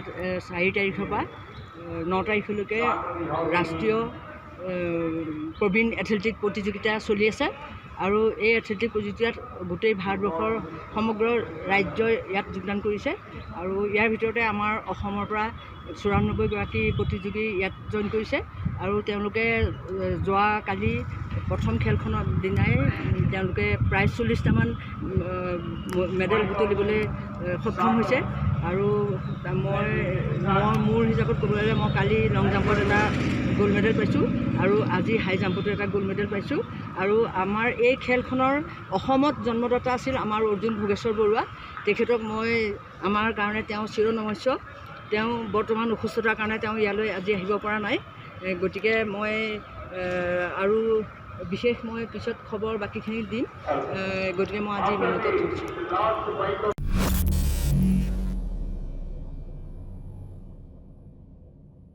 ইয়াত 4 তাৰিখৰ পৰা 9 তাৰিখলৈকে ৰাষ্ট্ৰীয় প্ৰবীণ এথলেটিক প্ৰতিযোগিতা চলি আছে আৰু এই এথলেটিক প্ৰতিযোগিতাত গোটেই ভাৰতবৰ্ষৰ সমগ্ৰ ৰাজ্যই ইয়াত যোগদান কৰিছে আৰু ইয়াৰ ভিতৰতে আমাৰ অসমৰ পৰা 94 গৰাকী প্ৰতিযোগী ইয়াত জইন কৰিছে আৰু তেওঁলোকে যোৱা কালি প্ৰথম খেলখনৰ দিনাই তেওঁলোকে প্ৰায় 40টামান মেডেল বুটলিবলৈ সক্ষম হৈছে আৰু মই মোৰ হিচাপত ক'বলৈ মই কালি লং জাম্পত এটা গোল্ড মেডেল পাইছোঁ আৰু আজি হাই জাম্পতো এটা গোল্ড মেডেল পাইছোঁ আৰু আমাৰ এই খেলখনৰ অসমত জন্মদাতা আছিল আমাৰ অৰ্জুন ভোগেশ্বৰ বৰুৱা তেখেতক মই আমাৰ কাৰণে তেওঁ চিৰনমস্য তেওঁ বৰ্তমান অসুস্থতাৰ কাৰণে তেওঁ ইয়ালৈ আজি আহিব পৰা নাই গতিকে মই আৰু বিশেষ মই পিছত খবৰ বাকীখিনি দিম গতিকে মই আজি ইমানতে থৈছোঁ